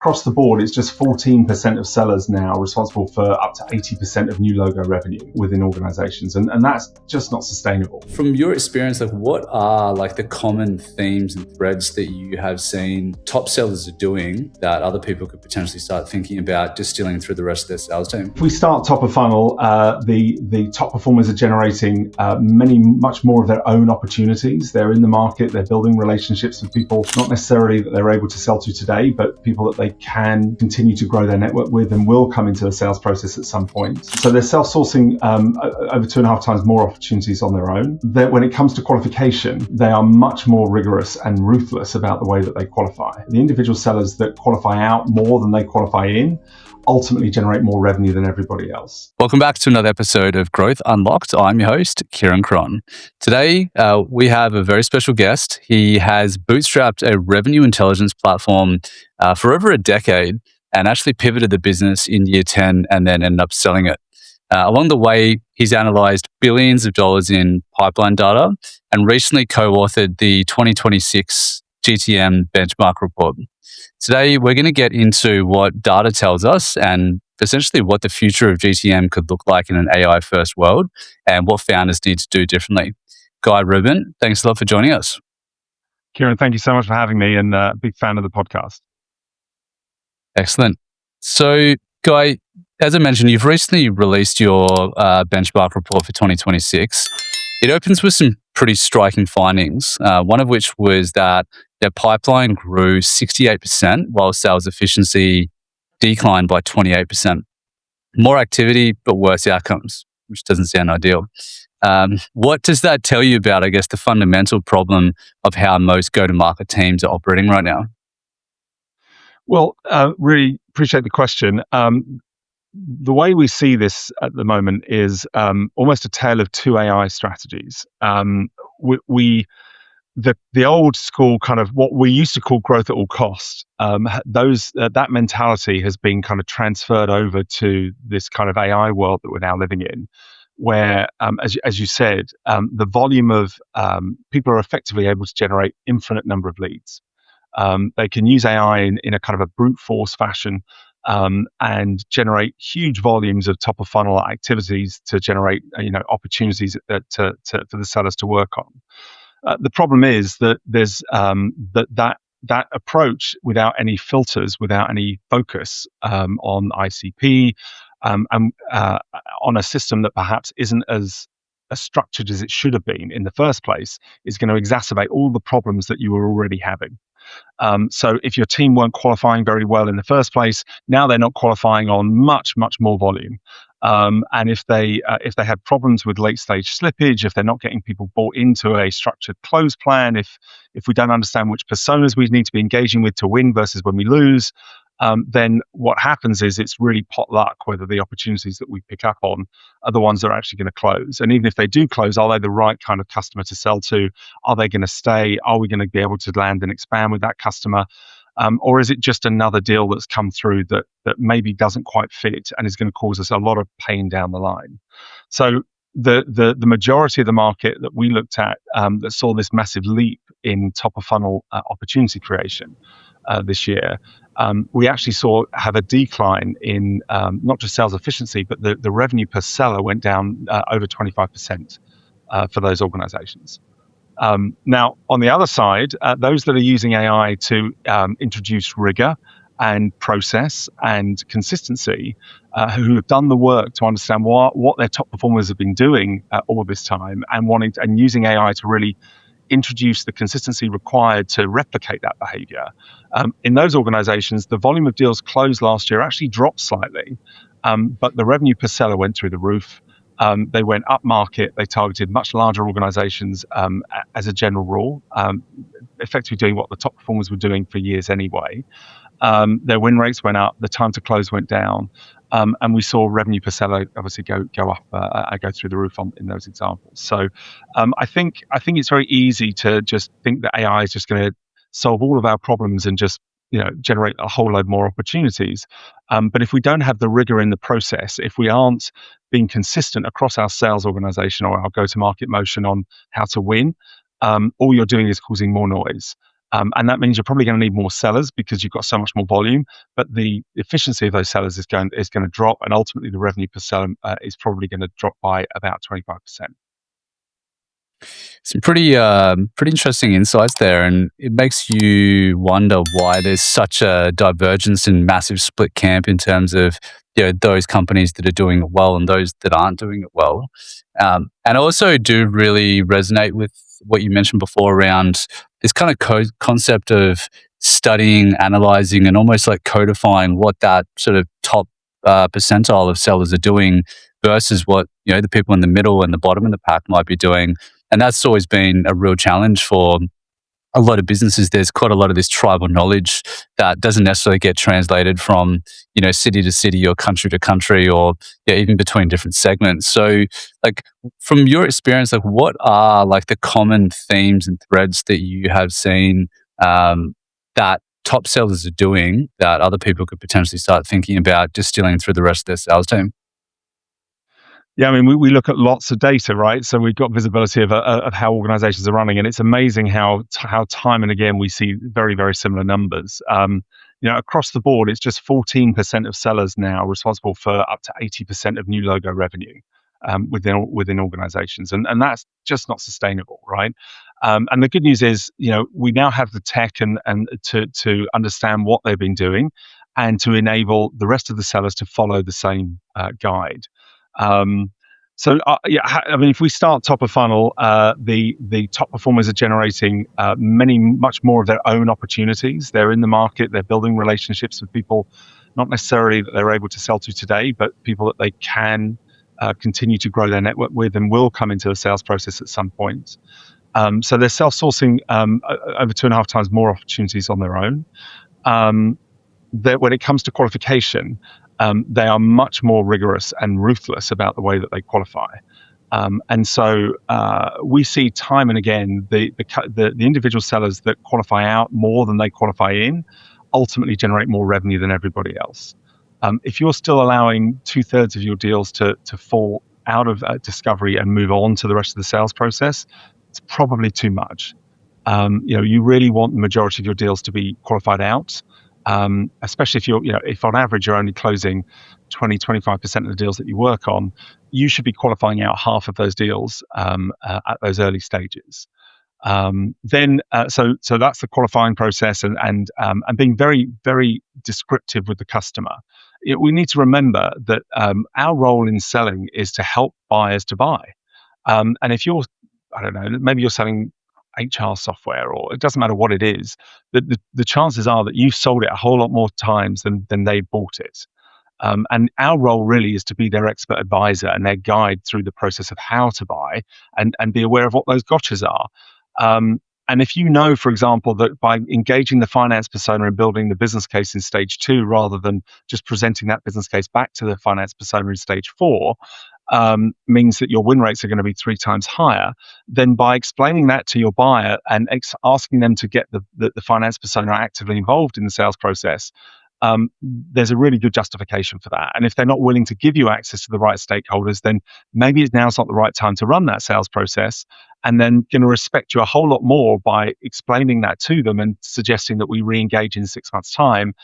across the board, it's just 14% of sellers now responsible for up to 80% of new logo revenue within organizations. And that's just not sustainable. From your experience, what are the common themes and threads that you have seen top sellers are doing that other people could potentially start thinking about distilling through the rest of their sales team? If we start top of funnel, the top performers are generating much more of their own opportunities. They're in the market, they're building relationships with people, not necessarily that they're able to sell to today, but people that they can continue to grow their network with and will come into the sales process at some point. So they're self-sourcing over 2.5 times more opportunities on their own. When it comes to qualification, they are much more rigorous and ruthless about the way that they qualify. The individual sellers that qualify out more than they qualify in ultimately generate more revenue than everybody else. Welcome back to another episode of Growth Unlocked. I'm your host, Kieran Krohn. Today, we have a very special guest. He has bootstrapped a revenue intelligence platform for over a decade and actually pivoted the business in year 10 and then ended up selling it. Along the way, he's analyzed billions of dollars in pipeline data and recently co-authored the 2026 GTM Benchmark Report. Today, we're going to get into what data tells us and essentially what the future of GTM could look like in an AI-first world and what founders need to do differently. Guy Rubin, thanks a lot for joining us. Kieran, thank you so much for having me, and big fan of the podcast. Excellent. So, Guy, as I mentioned, you've recently released your benchmark report for 2026. It opens with some pretty striking findings, one of which was that their pipeline grew 68% while sales efficiency declined by 28%. More activity, but worse outcomes, which doesn't sound ideal. What does that tell you about, I guess, the fundamental problem of how most go-to-market teams are operating right now? Well, really appreciate the question. The way we see this at the moment is almost a tale of two AI strategies. The old school kind of what we used to call growth at all costs, that mentality has been kind of transferred over to this kind of AI world that we're now living in, where, as you said, the volume of people are effectively able to generate infinite number of leads. They can use AI in a kind of a brute force fashion and generate huge volumes of top of funnel activities to generate opportunities for the sellers to work on. The problem is that there's that approach without any filters, without any focus on ICP, and on a system that perhaps isn't as structured as it should have been in the first place, is going to exacerbate all the problems that you were already having. So if your team weren't qualifying very well in the first place, now they're not qualifying on much more volume. And if they had problems with late stage slippage, if they're not getting people bought into a structured close plan, if we don't understand which personas we need to be engaging with to win versus when we lose, then what happens is it's really pot luck whether the opportunities that we pick up on are the ones that are actually going to close. And even if they do close, are they the right kind of customer to sell to? Are they going to stay? Are we going to be able to land and expand with that customer? Or is it just another deal that's come through that maybe doesn't quite fit and is going to cause us a lot of pain down the line? So the majority of the market that we looked at that saw this massive leap in top of funnel opportunity creation this year, we actually have a decline in not just sales efficiency, but the revenue per seller went down over 25% for those organizations. Now, on the other side, those that are using AI to introduce rigor and process and consistency, who have done the work to understand what their top performers have been doing all this time and using AI to really introduce the consistency required to replicate that behavior. In those organizations, the volume of deals closed last year actually dropped slightly, but the revenue per seller went through the roof. They went up market. They targeted much larger organizations as a general rule, effectively doing what the top performers were doing for years anyway. Their win rates went up. The time to close went down. And we saw revenue per seller obviously go up, go through the roof in those examples. So I think it's very easy to just think that AI is just going to solve all of our problems and just generate a whole load more opportunities. But if we don't have the rigor in the process, if we aren't being consistent across our sales organization or our go-to-market motion on how to win, all you're doing is causing more noise. And that means you're probably going to need more sellers because you've got so much more volume. But the efficiency of those sellers is going to drop, and ultimately the revenue per seller is probably going to drop by about 25%. Some pretty interesting insights there, and it makes you wonder why there's such a divergence and massive split camp in terms of those companies that are doing it well and those that aren't doing it well. And I also do really resonate with what you mentioned before around this kind of concept of studying, analyzing, and almost like codifying what that sort of top percentile of sellers are doing versus what the people in the middle and the bottom of the pack might be doing. And that's always been a real challenge for a lot of businesses. There's quite a lot of this tribal knowledge that doesn't necessarily get translated from, city to city or country to country or even between different segments. So like from your experience, like what are like the common themes and threads that you have seen that top sellers are doing that other people could potentially start thinking about distilling through the rest of their sales team? Yeah, I mean, we look at lots of data, right? So we've got visibility of how organizations are running, and it's amazing how time and again we see very, very similar numbers. Across the board, it's just 14% of sellers now responsible for up to 80% of new logo revenue within organizations, and that's just not sustainable, right? And the good news is, we now have the tech and to understand what they've been doing, and to enable the rest of the sellers to follow the same guide. Um, I mean, if we start top of funnel, the top performers are generating much more of their own opportunities. They're in the market. They're building relationships with people, not necessarily that they're able to sell to today, but people that they can continue to grow their network with and will come into the sales process at some point. So they're self-sourcing over 2.5 times more opportunities on their own. Um, that when it comes to qualification, they are much more rigorous and ruthless about the way that they qualify. And so we see time and again the individual sellers that qualify out more than they qualify in ultimately generate more revenue than everybody else. If you're still allowing 2/3 of your deals to fall out of discovery and move on to the rest of the sales process, it's probably too much. You really want the majority of your deals to be qualified out, especially if on average you're only closing 20-25% of the deals that you work on. You should be qualifying out half of those deals at those early stages. So that's the qualifying process, and being very, very descriptive with the customer. We need to remember that our role in selling is to help buyers to buy. And if you're, I don't know, maybe you're selling HR software, or it doesn't matter what it is, the chances are that you've sold it a whole lot more times than they bought it. And our role really is to be their expert advisor and their guide through the process of how to buy, and be aware of what those gotchas are. And if you know, for example, that by engaging the finance persona and building the business case in stage 2, rather than just presenting that business case back to the finance persona in stage 4, means that your win rates are going to be 3 times higher, then by explaining that to your buyer and asking them to get the finance persona actively involved in the sales process, there's a really good justification for that. And if they're not willing to give you access to the right stakeholders, then maybe now's not the right time to run that sales process, and then going to respect you a whole lot more by explaining that to them and suggesting that we re-engage in 6 months' time,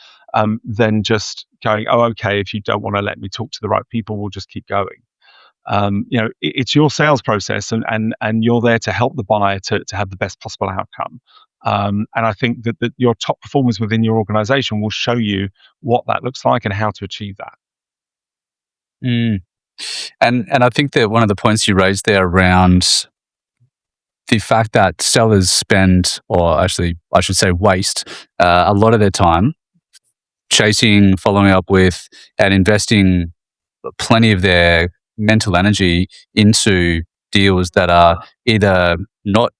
than just going, oh, okay, if you don't want to let me talk to the right people, we'll just keep going. It's your sales process, and you're there to help the buyer to have the best possible outcome. And I think that your top performers within your organization will show you what that looks like and how to achieve that. Mm. And I think that one of the points you raised there around the fact that sellers spend, or actually I should say waste, a lot of their time chasing, following up with, and investing plenty of their mental energy into deals that are either not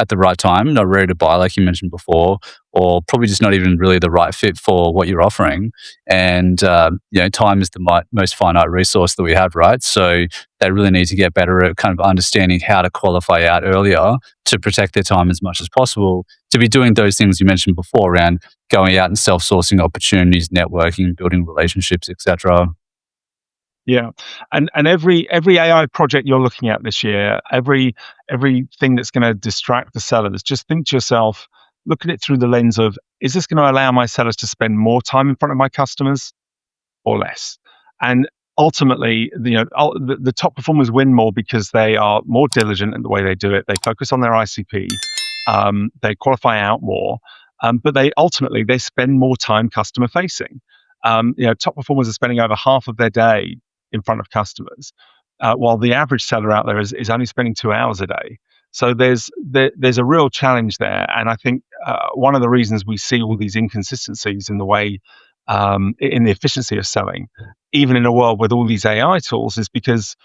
at the right time, not ready to buy, like you mentioned before, or probably just not even really the right fit for what you're offering. And time is the most finite resource that we have, right? So they really need to get better at kind of understanding how to qualify out earlier to protect their time as much as possible. To be doing those things you mentioned before around going out and self-sourcing opportunities, networking, building relationships, etc. Yeah, and every AI project you're looking at this year, everything that's going to distract the sellers, just think to yourself, look at it through the lens of, is this going to allow my sellers to spend more time in front of my customers or less? And ultimately, the top performers win more because they are more diligent in the way they do it. They focus on their ICP. They qualify out more, but they spend more time customer facing. Top performers are spending over half of their day in front of customers, while the average seller out there is only spending 2 hours a day. So there's a real challenge there, and I think one of the reasons we see all these inconsistencies in the way in the efficiency of selling, even in a world with all these AI tools, is because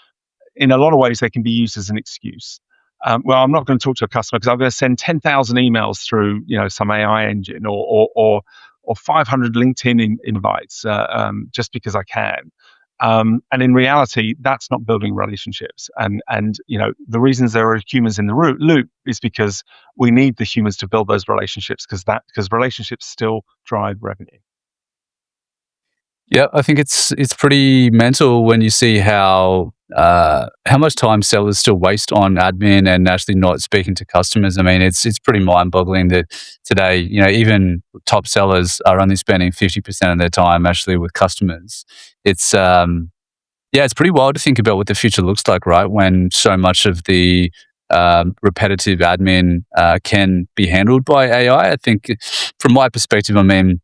in a lot of ways they can be used as an excuse. Well, I'm not going to talk to a customer because I'm going to send 10,000 emails through, some AI engine or 500 LinkedIn invites just because I can. And in reality, that's not building relationships. And the reasons there are humans in the loop is because we need the humans to build those relationships because relationships still drive revenue. Yeah, I think it's pretty mental when you see how much time sellers still waste on admin and actually not speaking to customers. I mean, it's pretty mind boggling that today, even top sellers are only spending 50% of their time actually with customers. It's yeah, it's pretty wild to think about what the future looks like, right? When so much of the repetitive admin can be handled by AI. I think, from my perspective, I mean,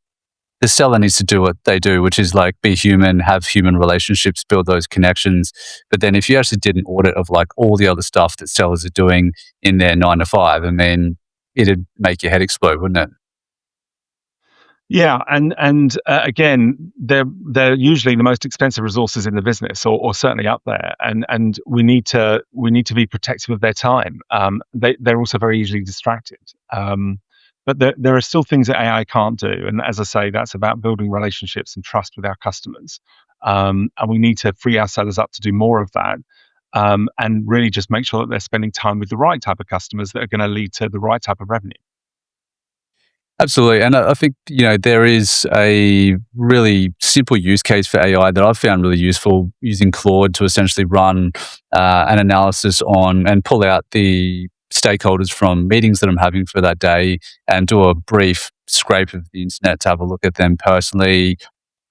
the seller needs to do what they do, which is like be human, have human relationships, build those connections. But then if you actually did an audit of like all the other stuff that sellers are doing in their 9 to 5, I mean, it'd make your head explode, wouldn't it? Yeah, and again, they're usually the most expensive resources in the business, or certainly up there, and we need to be protective of their time. They're also very easily distracted, but there are still things that AI can't do, and as I say, that's about building relationships and trust with our customers, and we need to free our sellers up to do more of that. And really just make sure that they're spending time with the right type of customers that are going to lead to the right type of revenue. Absolutely. And I think, there is a really simple use case for AI that I've found really useful, using Claude to essentially run an analysis on and pull out the stakeholders from meetings that I'm having for that day and do a brief scrape of the internet to have a look at them personally,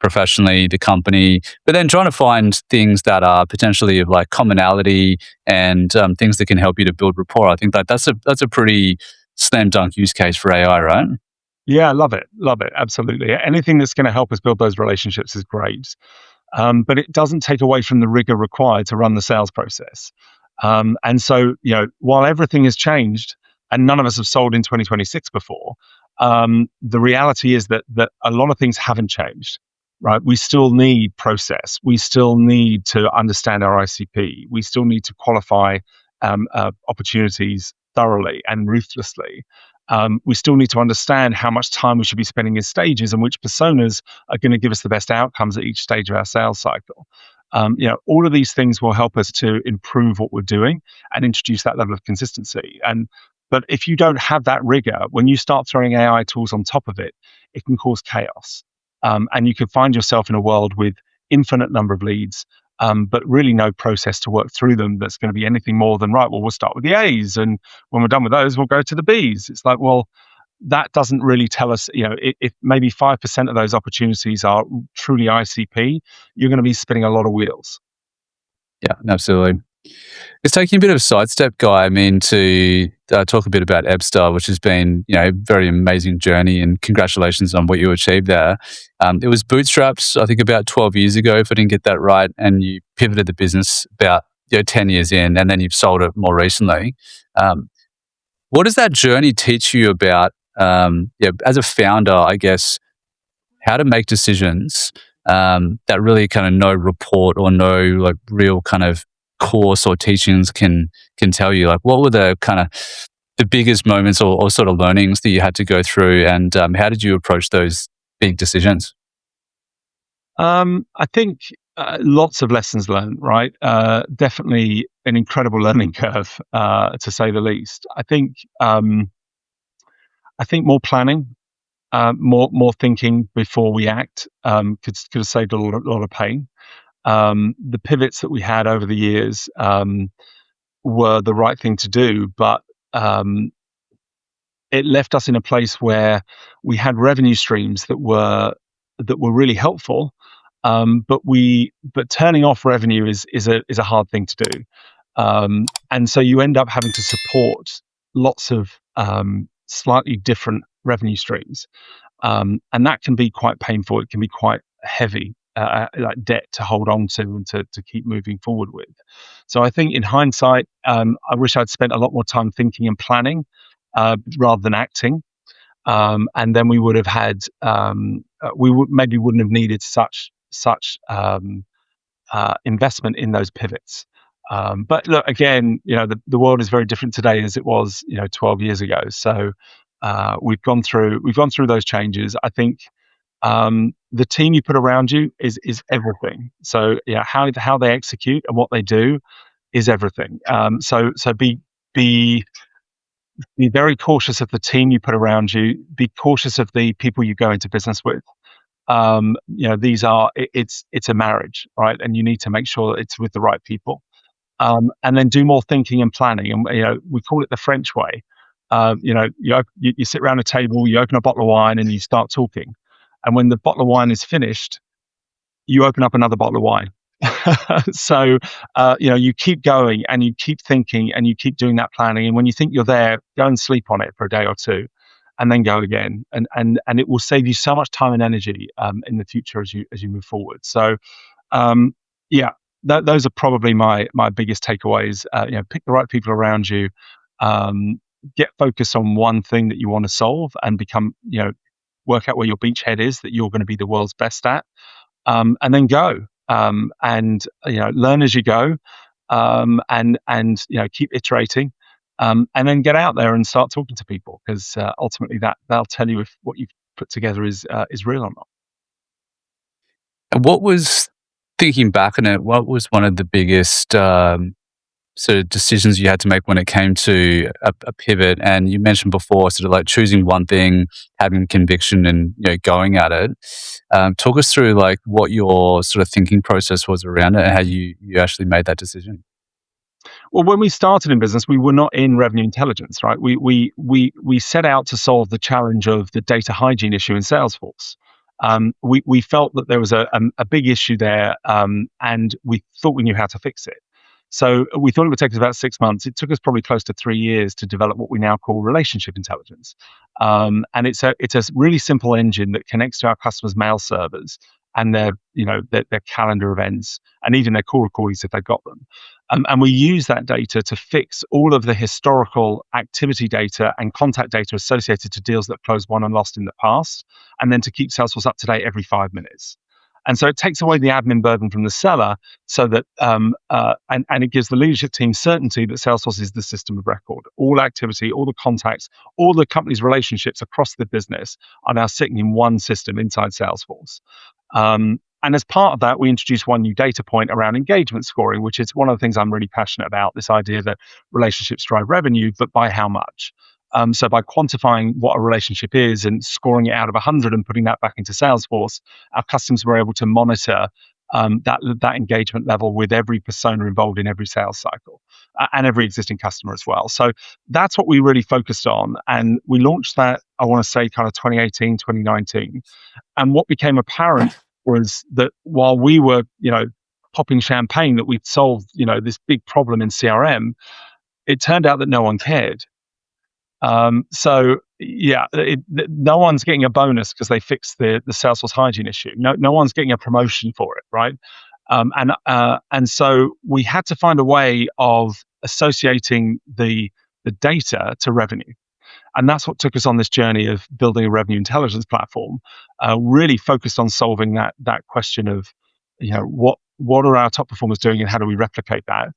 professionally, the company, but then trying to find things that are potentially of like commonality and things that can help you to build rapport. I think that's a pretty slam dunk use case for AI, right? Yeah, love it, absolutely. Anything that's going to help us build those relationships is great. But it doesn't take away from the rigor required to run the sales process. And so, while everything has changed and none of us have sold in 2026 before, the reality is that a lot of things haven't changed, right? We still need process. We still need to understand our ICP. We still need to qualify opportunities thoroughly and ruthlessly. We still need to understand how much time we should be spending in stages and which personas are going to give us the best outcomes at each stage of our sales cycle. All of these things will help us to improve what we're doing and introduce that level of consistency. But if you don't have that rigor, when you start throwing AI tools on top of it, it can cause chaos. And you can find yourself in a world with infinite number of leads, but really no process to work through them that's going to be anything more than, right, well, we'll start with the A's, and when we're done with those, we'll go to the B's. It's like, well, that doesn't really tell us, if maybe 5% of those opportunities are truly ICP, you're going to be spinning a lot of wheels. Yeah, absolutely. It's taking a bit of a sidestep, Guy. I mean, to talk a bit about Ebsta, which has been, a very amazing journey, and congratulations on what you achieved there. It was bootstrapped, I think, about 12 years ago, if I didn't get that right, and you pivoted the business about 10 years in, and then you've sold it more recently. Um, what does that journey teach you about, as a founder, I guess, how to make decisions that really kind of no report or no like real kind of course or teachings can tell you? Like, what were the kind of the biggest moments or sort of learnings that you had to go through, and how did you approach those big decisions? I think lots of lessons learned, right? Definitely an incredible learning curve, to say the least. I think more planning, more thinking before we act, could have saved a lot of pain. The pivots that we had over the years were the right thing to do, but it left us in a place where we had revenue streams that were really helpful, but turning off revenue is a hard thing to do, and so you end up having to support lots of slightly different revenue streams, and that can be quite painful. It can be quite heavy, like debt to hold on to and to keep moving forward with. So I think in hindsight, I wish I'd spent a lot more time thinking and planning rather than acting. And then we would have had maybe wouldn't have needed such investment in those pivots. But look, again, the world is very different today as it was 12 years ago. So we've gone through those changes. I think the team you put around you is everything. So yeah, how they execute and what they do is everything. So be be very cautious of the team you put around you. Be cautious of the people you go into business with. It's a marriage, right? And you need to make sure that it's with the right people. And then do more thinking and planning. And we call it the French way. You sit around a table, you open a bottle of wine, and you start talking. And when the bottle of wine is finished, you open up another bottle of wine. So you keep going and you keep thinking and you keep doing that planning. And when you think you're there, go and sleep on it for a day or two, and then go again. And it will save you so much time and energy in the future as you move forward. So um, yeah, those are probably my biggest takeaways. Pick the right people around you. Get focused on one thing that you want to solve and work out where your beachhead is that you're going to be the world's best at, and then go, and learn as you go, and keep iterating, and then get out there and start talking to people, because ultimately they'll tell you if what you've put together is real or not. And what was, thinking back on it, what was one of the biggest sort of decisions you had to make when it came to a pivot? And you mentioned before, sort of like choosing one thing, having conviction, and going at it. Talk us through like what your sort of thinking process was around it and how you actually made that decision. Well, when we started in business, we were not in revenue intelligence, right? We set out to solve the challenge of the data hygiene issue in Salesforce. We felt that there was a big issue there, and we thought we knew how to fix it. So we thought it would take us about 6 months. It took us probably close to 3 years to develop what we now call relationship intelligence. And it's a really simple engine that connects to our customers' mail servers and their calendar events, and even their call recordings if they've got them. And we use that data to fix all of the historical activity data and contact data associated to deals that closed, won, and lost in the past, and then to keep Salesforce up to date every 5 minutes. And so it takes away the admin burden from the seller, so that and it gives the leadership team certainty that Salesforce is the system of record. All activity, all the contacts, all the company's relationships across the business are now sitting in one system inside Salesforce. And as part of that, we introduced one new data point around engagement scoring, which is one of the things I'm really passionate about, this idea that relationships drive revenue, but by how much? So by quantifying what a relationship is and scoring it out of 100 and putting that back into Salesforce, our customers were able to monitor that engagement level with every persona involved in every sales cycle, and every existing customer as well. So that's what we really focused on. And we launched that, I want to say, kind of 2018, 2019. And what became apparent was that while we were, popping champagne that we'd solved, this big problem in CRM, it turned out that no one cared. So yeah, no one's getting a bonus because they fixed the Salesforce hygiene issue. No one's getting a promotion for it, right? And so we had to find a way of associating the data to revenue. And that's what took us on this journey of building a revenue intelligence platform, really focused on solving that question of, what are our top performers doing and how do we replicate that?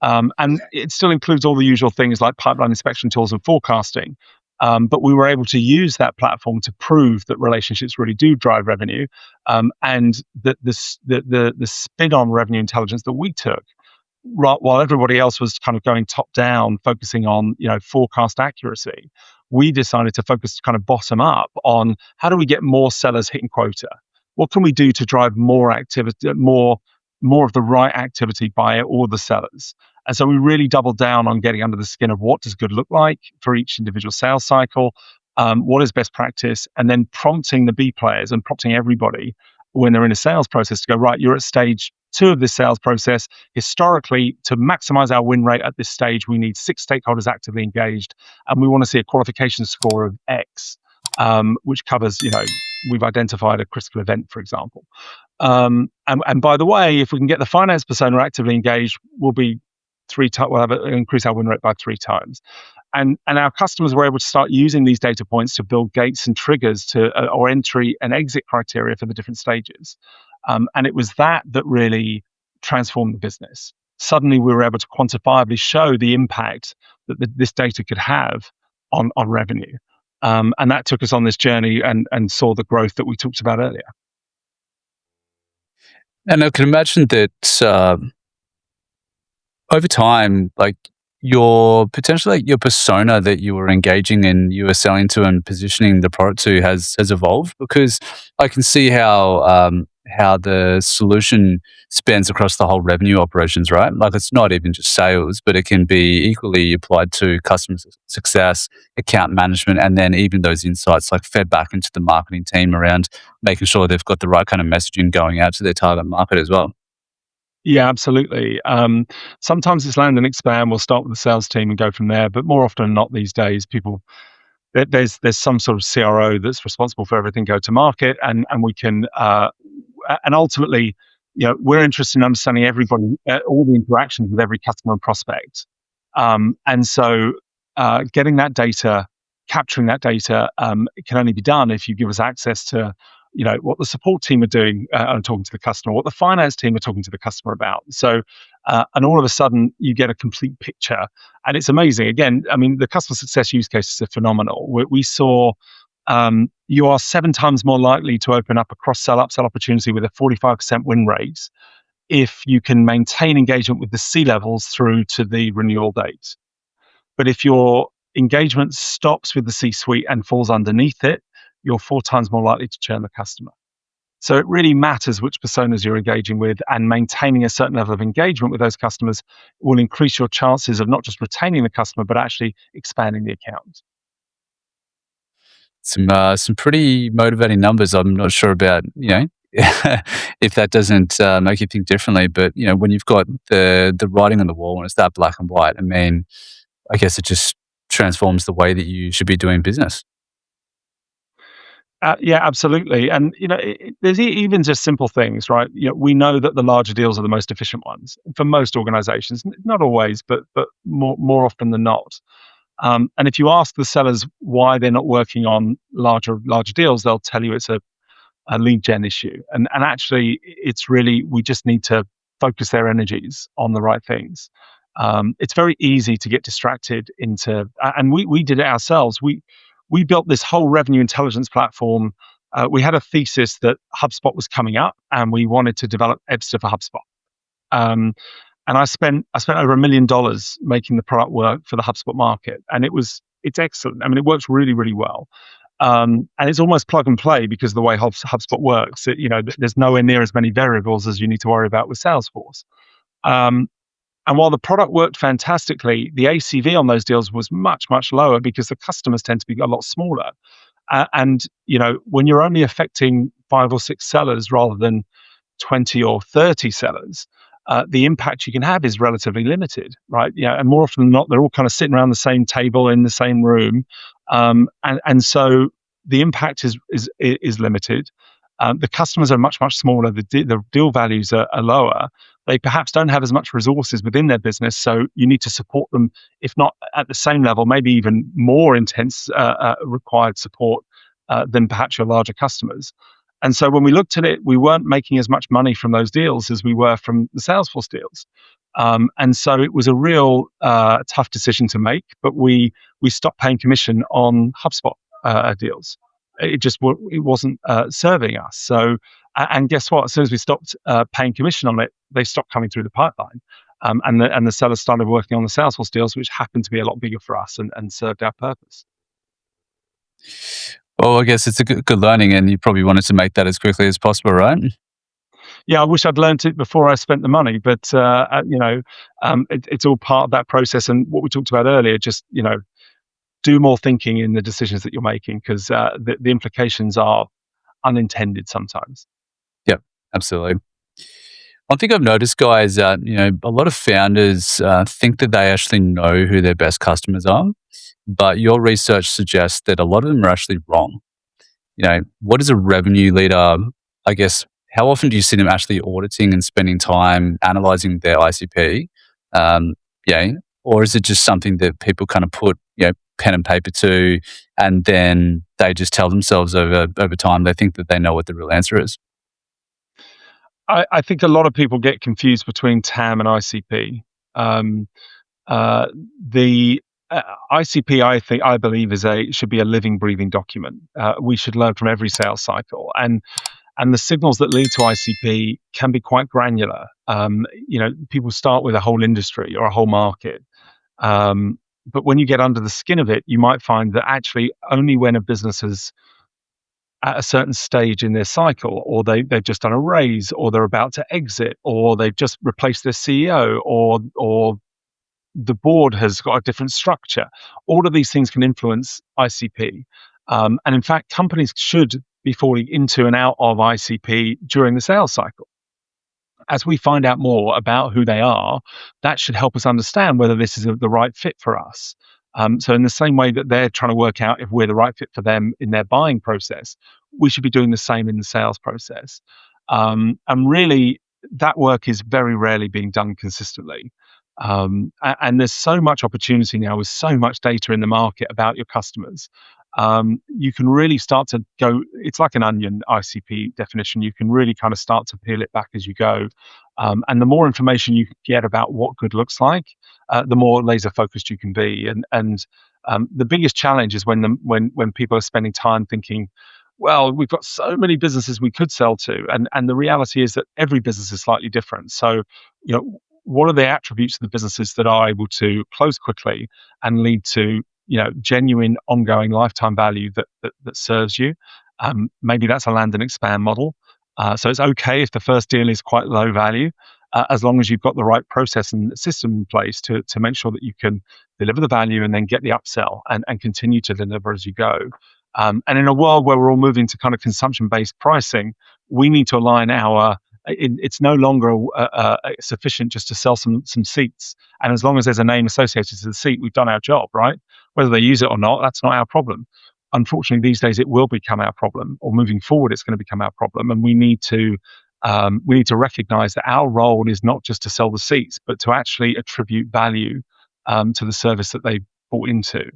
And it still includes all the usual things like pipeline inspection tools and forecasting. But we were able to use that platform to prove that relationships really do drive revenue, and that the spin on revenue intelligence that we took, while everybody else was kind of going top down, focusing on forecast accuracy, we decided to focus kind of bottom up on how do we get more sellers hitting quota? What can we do to drive more activity, more of the right activity by all the sellers? And so we really doubled down on getting under the skin of what does good look like for each individual sales cycle, what is best practice, and then prompting the B players and prompting everybody when they're in a sales process to go, right, you're at stage 2 of this sales process. Historically, to maximize our win rate at this stage, we need 6 stakeholders actively engaged, and we want to see a qualification score of X, which covers, we've identified a critical event, for example. And by the way, if we can get the finance persona actively engaged, we'll increase our win rate by 3 times. And our customers were able to start using these data points to build gates and triggers or entry and exit criteria for the different stages. And it was that really transformed the business. Suddenly, we were able to quantifiably show the impact that this data could have on revenue. And that took us on this journey and saw the growth that we talked about earlier. And I can imagine that over time, like your persona that you were engaging in, you were selling to and positioning the product to has evolved, because I can see how the solution spans across the whole revenue operations, right? Like it's not even just sales, but it can be equally applied to customer success, account management, and then even those insights like fed back into the marketing team around making sure they've got the right kind of messaging going out to their target market as well. Yeah, absolutely. Sometimes it's land and expand. We'll start with the sales team and go from there. But more often than not, these days, there's some sort of CRO that's responsible for everything go to market, and we can and ultimately, we're interested in understanding everybody, all the interactions with every customer and prospect, and so getting that data, capturing that data, it can only be done if you give us access to what the support team are doing and talking to the customer, what the finance team are talking to the customer about. So and all of a sudden you get a complete picture, and it's amazing. Again, I mean, the customer success use cases are phenomenal. We saw you are 7 times more likely to open up a cross-sell upsell opportunity with a 45% win rate if you can maintain engagement with the C levels through to the renewal date. But if your engagement stops with the C suite and falls underneath it, you're 4 times more likely to churn the customer. So it really matters which personas you're engaging with, and maintaining a certain level of engagement with those customers will increase your chances of not just retaining the customer, but actually expanding the account. Some pretty motivating numbers. I'm not sure about if that doesn't make you think differently, but when you've got the writing on the wall and it's that black and white, I mean, I guess it just transforms the way that you should be doing business. Yeah, absolutely. And there's even just simple things, right? We know that the larger deals are the most efficient ones for most organizations. Not always, but more often than not. And if you ask the sellers why they're not working on larger deals, they'll tell you it's a lead gen issue. And actually, it's really, we just need to focus their energies on the right things. It's very easy to get distracted and we did it ourselves. We built this whole revenue intelligence platform. We had a thesis that HubSpot was coming up, and we wanted to develop Ebsta for HubSpot. Um, and I spent over $1 million making the product work for the HubSpot market, and it's excellent. I mean, it works really, really well. And it's almost plug and play because of the way HubSpot works. There's nowhere near as many variables as you need to worry about with Salesforce. Um, and while the product worked fantastically, the ACV on those deals was much, much lower because the customers tend to be a lot smaller. And when you're only affecting 5 or 6 sellers rather than 20 or 30 sellers, the impact you can have is relatively limited, right? And more often than not, they're all kind of sitting around the same table in the same room, and so the impact is limited. The customers are much, much smaller. The deal values are lower. They perhaps don't have as much resources within their business, so you need to support them, if not at the same level, maybe even more intense required support than perhaps your larger customers. And so when we looked at it, we weren't making as much money from those deals as we were from the Salesforce deals. And so it was a real tough decision to make, but we stopped paying commission on HubSpot deals. It wasn't serving us. So, and guess what? As soon as we stopped paying commission on it, they stopped coming through the pipeline. And the sellers started working on the Salesforce deals, which happened to be a lot bigger for us and served our purpose. Well, I guess it's a good learning, and you probably wanted to make that as quickly as possible, right? Yeah, I wish I'd learned it before I spent the money, but it's all part of that process. And what we talked about earlier, just do more thinking in the decisions that you're making, because the implications are unintended sometimes. Yep, absolutely. One thing I've noticed, guys, that a lot of founders think that they actually know who their best customers are, but your research suggests that a lot of them are actually wrong. What is a revenue leader? I guess, how often do you see them actually auditing and spending time analyzing their ICP? Um, yeah, or is it just something that people kind of put pen and paper to, and then they just tell themselves over time they think that they know what the real answer is? I think a lot of people get confused between TAM and ICP. Um, uh, the ICP, I believe, should be a living, breathing document. We should learn from every sales cycle, and the signals that lead to ICP can be quite granular. People start with a whole industry or a whole market, but when you get under the skin of it, you might find that actually only when a business has at a certain stage in their cycle, or they've just done a raise, or they're about to exit, or they've just replaced their CEO, or the board has got a different structure. All of these things can influence ICP. And in fact, companies should be falling into and out of ICP during the sales cycle. As we find out more about who they are, that should help us understand whether this is the right fit for us. So, in the same way that they're trying to work out if we're the right fit for them in their buying process, we should be doing the same in the sales process. And really, that work is very rarely being done consistently. And there's so much opportunity now with so much data in the market about your customers. You can really start to go, it's like an onion ICP definition. You can really kind of start to peel it back as you go. And the more information you get about what good looks like, the more laser focused you can be. And the biggest challenge is when people are spending time thinking, well, we've got so many businesses we could sell to, and the reality is that every business is slightly different. So, what are the attributes of the businesses that are able to close quickly and lead to genuine ongoing lifetime value that serves you? Maybe that's a land and expand model. So it's okay if the first deal is quite low value, as long as you've got the right process and system in place to make sure that you can deliver the value and then get the upsell and continue to deliver as you go. And in a world where we're all moving to kind of consumption-based pricing, we need to align it's no longer sufficient just to sell some seats. And as long as there's a name associated to the seat, we've done our job, right? Whether they use it or not, that's not our problem. Unfortunately, these days it will become our problem, or moving forward, it's going to become our problem. And we need to recognize that our role is not just to sell the seats, but to actually attribute value to the service that they bought into.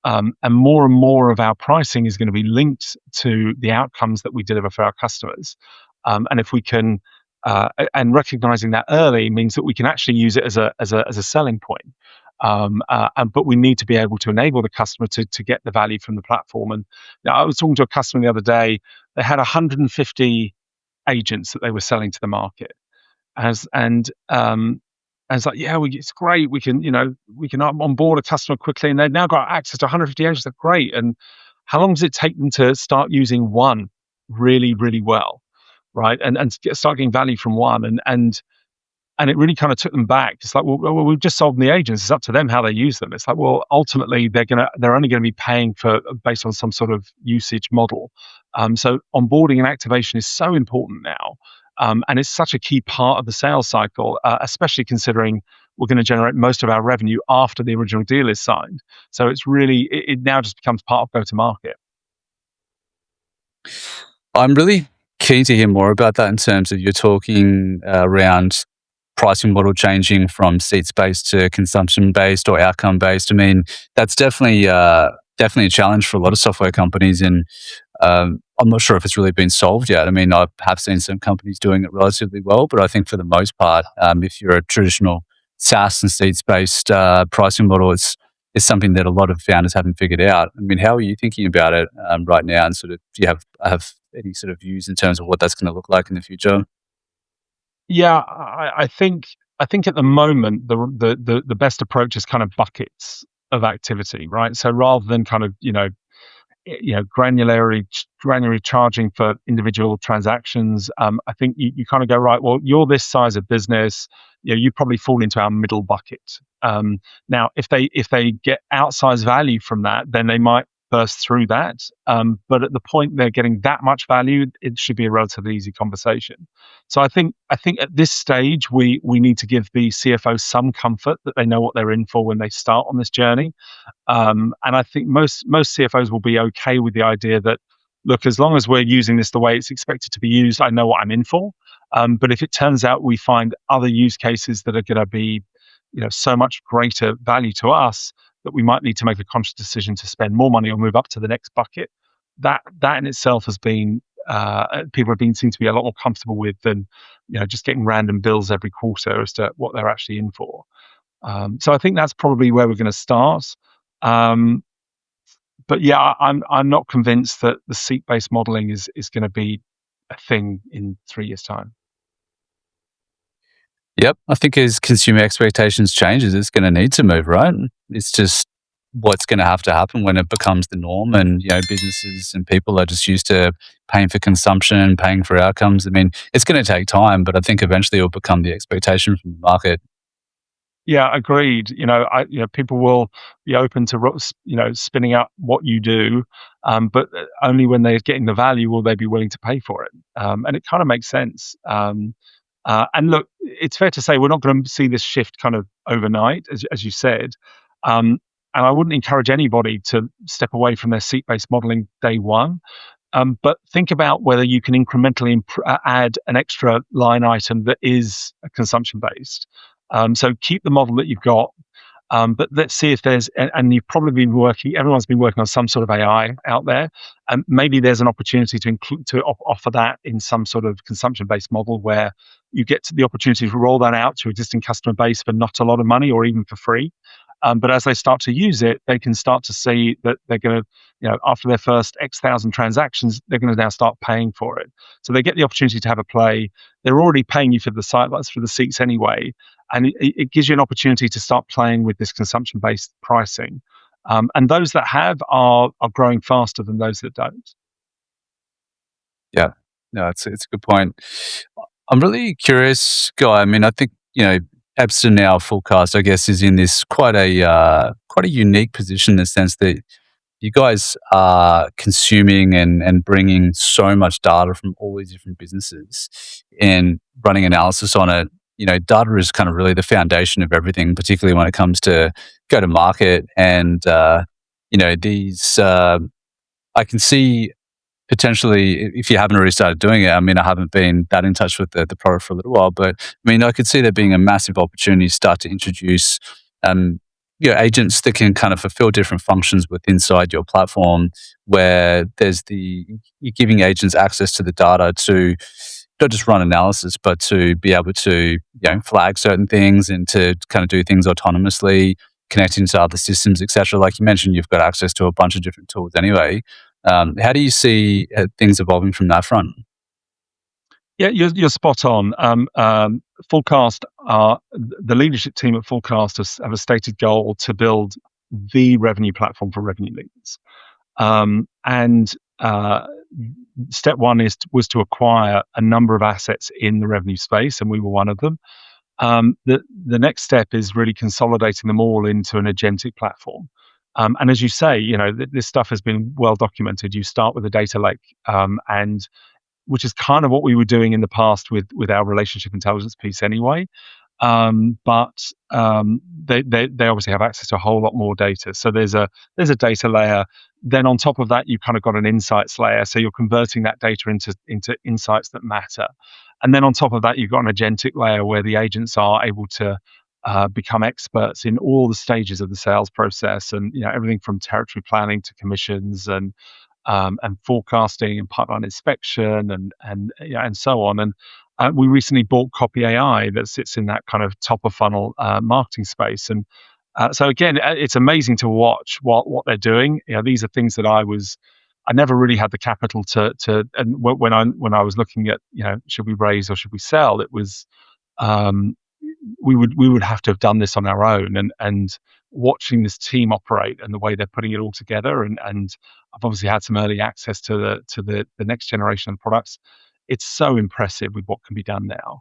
And more of our pricing is going to be linked to the outcomes that we deliver for our customers. And if we can, and recognizing that early means that we can actually use it as a selling point. But we need to be able to enable the customer to get the value from the platform. And I was talking to a customer the other day. They had 150 agents that they were selling to the market, and it's like, yeah, it's great. We can onboard a customer quickly, and they've now got access to 150 agents. That's great. And how long does it take them to start using one really, really well, right? And start getting value from one, and it really kind of took them back. It's like, well, we've just sold them the agents. It's up to them how they use them. It's like, well, ultimately they're only going to be paying for based on some sort of usage model. So onboarding and activation is so important now, and it's such a key part of the sales cycle, especially considering we're going to generate most of our revenue after the original deal is signed. So it now just becomes part of go to market. I'm really keen to hear more about that in terms of you're talking around pricing model changing from seats based to consumption based or outcome based. I mean, that's definitely a challenge for a lot of software companies, and I'm not sure if it's really been solved yet. I mean, I have seen some companies doing it relatively well, but I think for the most part, if you're a traditional SaaS and seats based pricing model, it's something that a lot of founders haven't figured out. I mean, how are you thinking about it right now? And sort of, do you have any sort of views in terms of what that's going to look like in the future? Yeah, I think at the moment the best approach is kind of buckets of activity, right? So rather than kind of granularly charging for individual transactions. I think you kind of go, right, well, you're this size of business, you probably fall into our middle bucket. Now, if they get outsized value from that, then they might burst through that. But at the point they're getting that much value, it should be a relatively easy conversation. So I think at this stage we need to give the CFO some comfort that they know what they're in for when they start on this journey. And I think most CFOs will be okay with the idea that, look, as long as we're using this the way it's expected to be used, I know what I'm in for. But if it turns out we find other use cases that are going to be, so much greater value to us that we might need to make a conscious decision to spend more money or move up to the next bucket, that in itself has been people have been seem to be a lot more comfortable with than just getting random bills every quarter as to what they're actually in for. So I think that's probably where we're going to start. Um, but yeah, I'm not convinced that the seat-based modeling is going to be a thing in 3 years' time. Yep. I think as consumer expectations changes, it's going to need to move, right? It's just what's going to have to happen when it becomes the norm, and businesses and people are just used to paying for consumption, paying for outcomes. I mean, it's going to take time, but I think eventually it will become the expectation from the market. Yeah, agreed. People will be open to spinning up what you do, but only when they're getting the value will they be willing to pay for it. And it kind of makes sense. And look, it's fair to say we're not going to see this shift kind of overnight, as you said. And I wouldn't encourage anybody to step away from their seat-based modeling day one. But think about whether you can incrementally add an extra line item that is consumption-based. So keep the model that you've got, but let's see if there's, and you've probably been working, everyone's been working on some sort of AI out there, and maybe there's an opportunity to include, offer that in some sort of consumption-based model where you get to the opportunity to roll that out to existing customer base for not a lot of money or even for free. But as they start to use it, they can start to see that they're going to, after their first X thousand transactions, they're going to now start paying for it. So they get the opportunity to have a play. They're already paying you for the site, that's for the seats anyway, and it gives you an opportunity to start playing with this consumption-based pricing. And those that have are growing faster than those that don't. Yeah. No, it's a good point. I'm really curious, Guy. I mean, I think Ebsta now Fullcast, I guess, is in this quite a unique position in the sense that you guys are consuming and bringing so much data from all these different businesses and running analysis on it. Data is kind of really the foundation of everything, particularly when it comes to go to market. And these I can see potentially, if you haven't already started doing it. I mean, I haven't been that in touch with the product for a little while, but I mean, I could see there being a massive opportunity to start to introduce agents that can kind of fulfill different functions with inside your platform, where you're giving agents access to the data to not just run analysis, but to be able to flag certain things and to kind of do things autonomously, connecting to other systems, etc. Like you mentioned, you've got access to a bunch of different tools anyway. How do you see things evolving from that front? Yeah, you're spot on. Fullcast, the leadership team at Fullcast have a stated goal to build the revenue platform for revenue leaders. And step one was to acquire a number of assets in the revenue space, and we were one of them. The next step is really consolidating them all into an agentic platform. And as you say, this stuff has been well documented. You start with a data lake, and which is kind of what we were doing in the past with our relationship intelligence piece anyway. But they obviously have access to a whole lot more data. So there's a data layer. Then on top of that, you've kind of got an insights layer. So you're converting that data into insights that matter. And then on top of that, you've got an agentic layer where the agents are able to become experts in all the stages of the sales process, and everything from territory planning to commissions and forecasting and pipeline inspection and so on. And we recently bought Copy AI that sits in that kind of top of funnel marketing space. And so again, it's amazing to watch what they're doing. These are things that I never really had the capital to. And when I was looking at should we raise or should we sell, it was we would have to have done this on our own, and watching this team operate and the way they're putting it all together, and I've obviously had some early access to the next generation of products. It's so impressive with what can be done now,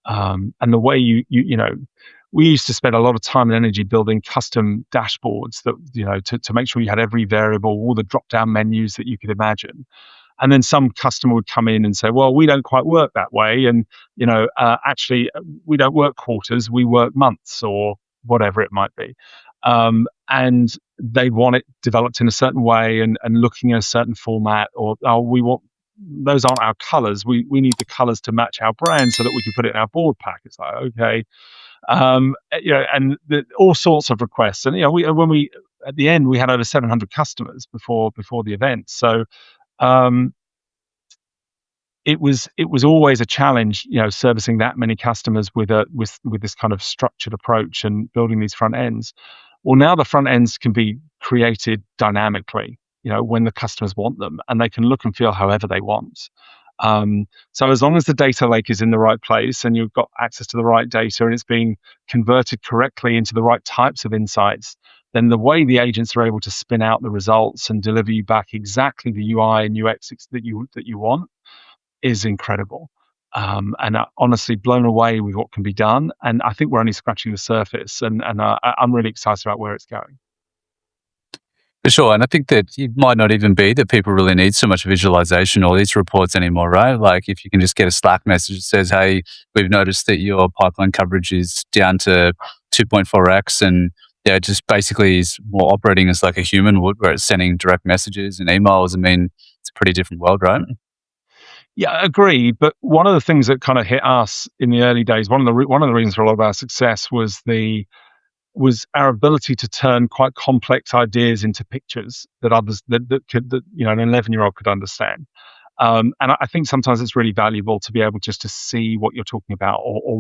and the way we used to spend a lot of time and energy building custom dashboards that to make sure you had every variable, all the drop down menus that you could imagine. And then some customer would come in and say, well, we don't quite work that way, and actually we don't work quarters, we work months, or whatever it might be. And they want it developed in a certain way, and looking at a certain format, or we want, those aren't our colors, we need the colors to match our brand so that we can put it in our board pack. It's like, okay. And all sorts of requests. And when we at the end we had over 700 customers before the event. So um, it was always a challenge, servicing that many customers with this kind of structured approach and building these front ends. Well, now the front ends can be created dynamically, when the customers want them, and they can look and feel however they want. So as long as the data lake is in the right place and you've got access to the right data and it's being converted correctly into the right types of insights, then the way the agents are able to spin out the results and deliver you back exactly the UI and UX that you want is incredible. And honestly blown away with what can be done. And I think we're only scratching the surface. And I'm really excited about where it's going. For sure. And I think that it might not even be that people really need so much visualization or these reports anymore, right? Like if you can just get a Slack message that says, hey, we've noticed that your pipeline coverage is down to 2.4x, and yeah, it just basically is more operating as like a human would, where it's sending direct messages and emails. I mean, it's a pretty different world, right? Yeah, I agree. But one of the things that kind of hit us in the early days, one of the reasons for a lot of our success was our ability to turn quite complex ideas into pictures that others that could that an 11-year-old could understand. And I think sometimes it's really valuable to be able just to see what you're talking about, or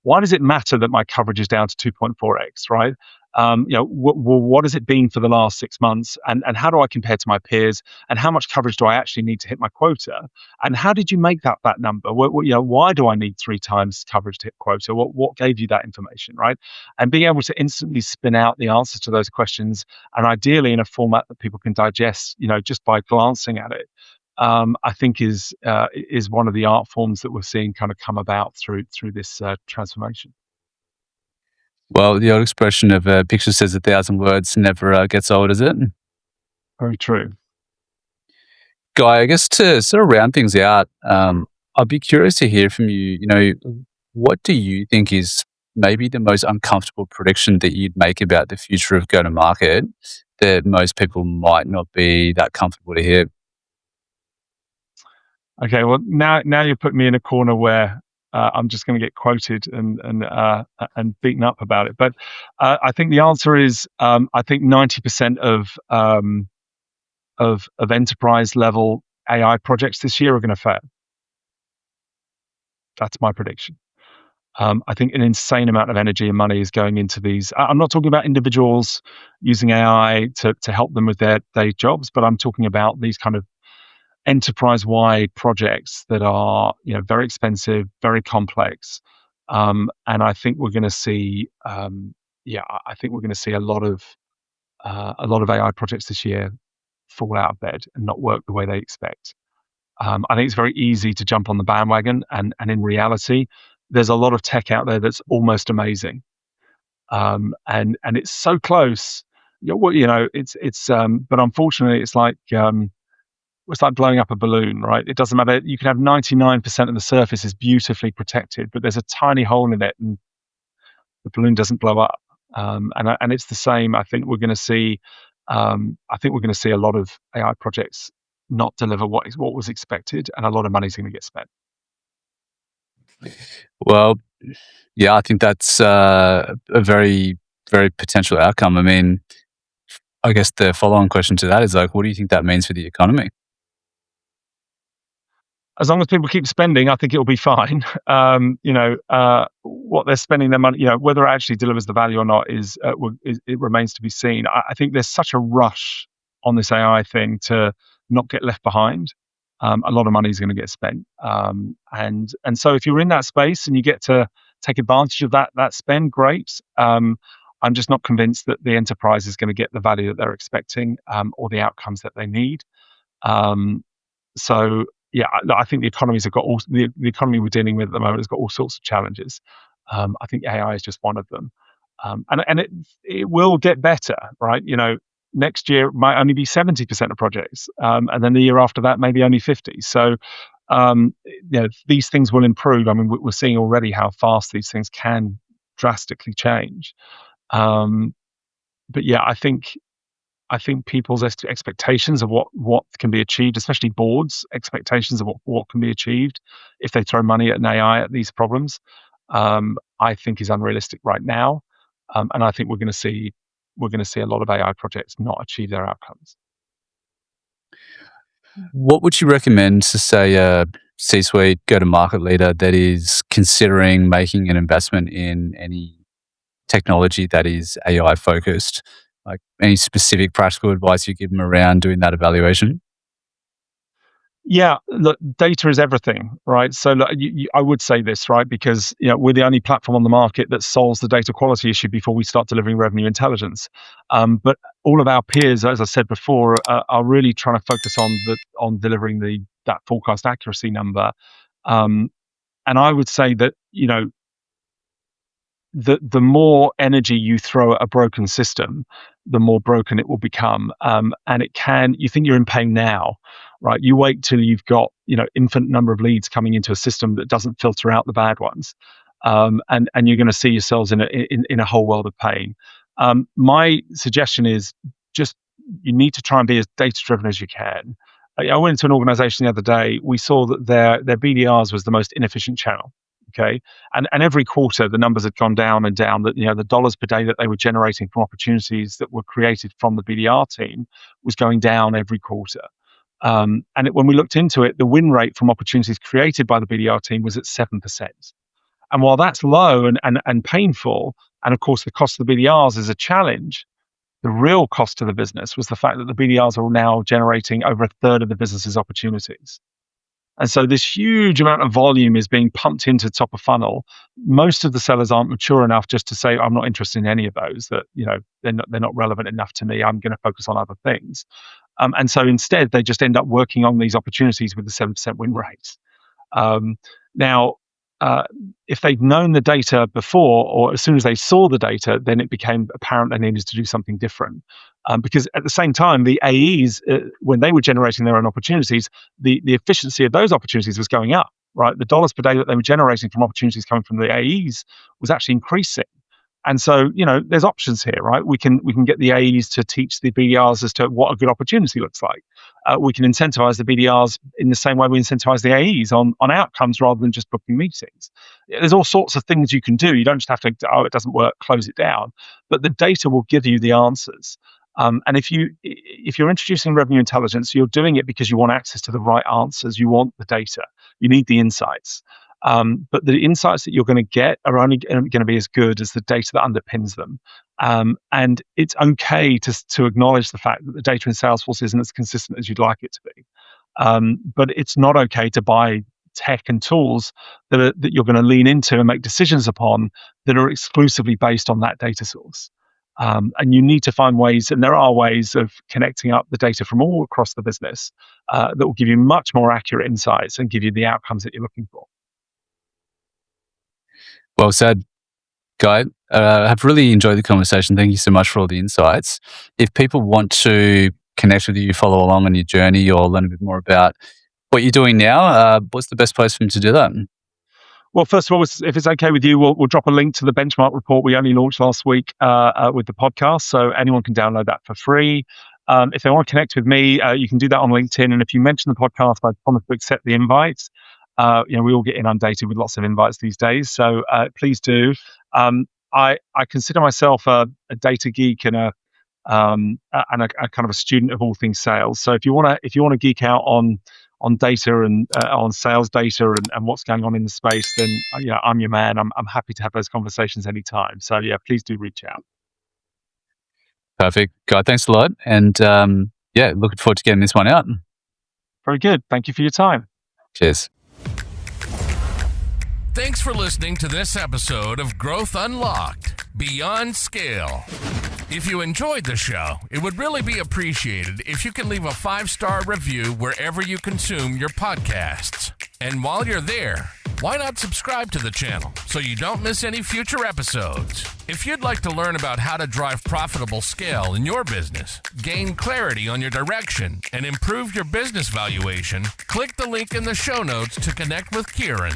why does it matter that my coverage is down to 2.4x, right? What has it been for the last 6 months, and how do I compare to my peers, and how much coverage do I actually need to hit my quota, and how did you make that number? Why do I need 3 times coverage to hit quota? What gave you that information, right? And being able to instantly spin out the answers to those questions, and ideally in a format that people can digest, just by glancing at it, I think is one of the art forms that we're seeing kind of come about through this transformation. Well, the old expression of a picture says 1,000 words never gets old, is it? Very true. Guy, I guess to sort of round things out, I'd be curious to hear from you. What do you think is maybe the most uncomfortable prediction that you'd make about the future of go to market that most people might not be that comfortable to hear? Okay, well now you put me in a corner where I'm just going to get quoted and beaten up about it. But I think the answer is I think 90% of enterprise level AI projects this year are going to fail. That's my prediction. I think an insane amount of energy and money is going into these. I'm not talking about individuals using AI to help them with their day jobs, but I'm talking about these kind of enterprise-wide projects that are very expensive, very complex, and I think we're going to see I think we're going to see a lot of AI projects this year fall out of bed and not work the way they expect. I think it's very easy to jump on the bandwagon, and in reality, there's a lot of tech out there that's almost amazing, and it's so close. But unfortunately, it's like blowing up a balloon, right? It doesn't matter. You can have 99% of the surface is beautifully protected, but there's a tiny hole in it, and the balloon doesn't blow up. And it's the same. I think we're going to see. I think we're going to see a lot of AI projects not deliver what was expected, and a lot of money's going to get spent. Well, yeah, I think that's a very, very potential outcome. I mean, I guess the follow-on question to that is like, what do you think that means for the economy? As long as people keep spending, I think it'll be fine. What they're spending their money, whether it actually delivers the value or not it remains to be seen. I think there's such a rush on this AI thing to not get left behind. A lot of money is going to get spent, and so if you're in that space and you get to take advantage of that spend, great. I'm just not convinced that the enterprise is going to get the value that they're expecting, or the outcomes that they need. Um, so yeah, I think the economies have got the economy we're dealing with at the moment has got all sorts of challenges. I think AI is just one of them, and it will get better, right? Next year it might only be 70% of projects, and then the year after that maybe only 50. So these things will improve. I mean, we're seeing already how fast these things can drastically change. Um, but yeah, I think people's expectations of what can be achieved, especially boards' expectations of what can be achieved if they throw money at an AI at these problems, I think is unrealistic right now, and I think we're going to see a lot of AI projects not achieve their outcomes. What would you recommend to, say, a C-suite go-to-market leader that is considering making an investment in any technology that is AI focused? Like, any specific practical advice you give them around doing that evaluation? Yeah, look, data is everything, right? So look, I would say this, right, because we're the only platform on the market that solves the data quality issue before we start delivering revenue intelligence. But all of our peers, as I said before, are really trying to focus on delivering that forecast accuracy number. Um, and I would say that the more energy you throw at a broken system, the more broken it will become. And you think you're in pain now, right? You wait till you've got, infinite number of leads coming into a system that doesn't filter out the bad ones. And you're going to see yourselves in a whole world of pain. My suggestion is just, you need to try and be as data driven as you can. I went to an organization the other day. We saw that their BDRs was the most inefficient channel. Okay, and every quarter the numbers had gone down and down. That the dollars per day that they were generating from opportunities that were created from the BDR team was going down every quarter. When we looked into it, the win rate from opportunities created by the BDR team was at 7%. And while that's low and painful, and of course the cost of the BDRs is a challenge, the real cost to the business was the fact that the BDRs are now generating over a third of the business's opportunities. And so this huge amount of volume is being pumped into top of funnel. Most of the sellers aren't mature enough just to say, I'm not interested in any of those, that, they're not relevant enough to me. I'm going to focus on other things. And so instead, they just end up working on these opportunities with the 7% win rate. Um, Now, if they'd known the data before, or as soon as they saw the data, then it became apparent they needed to do something different. Because at the same time, the AEs, when they were generating their own opportunities, the efficiency of those opportunities was going up. Right, the dollars per day that they were generating from opportunities coming from the AEs was actually increasing. And so, there's options here, right? We can get the AEs to teach the BDRs as to what a good opportunity looks like. We can incentivize the BDRs in the same way we incentivize the AEs on outcomes rather than just booking meetings. There's all sorts of things you can do. You don't just have to, oh, it doesn't work, close it down. But the data will give you the answers. And if you're introducing revenue intelligence, you're doing it because you want access to the right answers. You want the data. You need the insights. But the insights that you're going to get are only going to be as good as the data that underpins them. And it's okay to acknowledge the fact that the data in Salesforce isn't as consistent as you'd like it to be. But it's not okay to buy tech and tools that you're going to lean into and make decisions upon that are exclusively based on that data source. And you need to find ways, and there are ways of connecting up the data from all across the business that will give you much more accurate insights and give you the outcomes that you're looking for. Well said, Guy. I've really enjoyed the conversation. Thank you so much for all the insights. If people want to connect with you, follow along on your journey, or learn a bit more about what you're doing now, what's the best place for them to do that? Well, first of all, if it's okay with you, we'll drop a link to the benchmark report we only launched last week with the podcast, so anyone can download that for free. If they want to connect with me, you can do that on LinkedIn, and if you mention the podcast, I promise to accept the invites. We all get inundated with lots of invites these days, so please do. I consider myself a data geek and a kind of a student of all things sales. So if you want to geek out on data and on sales data and what's going on in the space, then I'm your man. I'm happy to have those conversations anytime. So yeah, please do reach out. Perfect, Guy. Thanks a lot, and looking forward to getting this one out. Very good. Thank you for your time. Cheers. Thanks for listening to this episode of Growth Unlocked Beyond Scale. If you enjoyed the show, it would really be appreciated if you can leave a 5-star review wherever you consume your podcasts. And while you're there, why not subscribe to the channel so you don't miss any future episodes? If you'd like to learn about how to drive profitable scale in your business, gain clarity on your direction, and improve your business valuation, click the link in the show notes to connect with Kieran.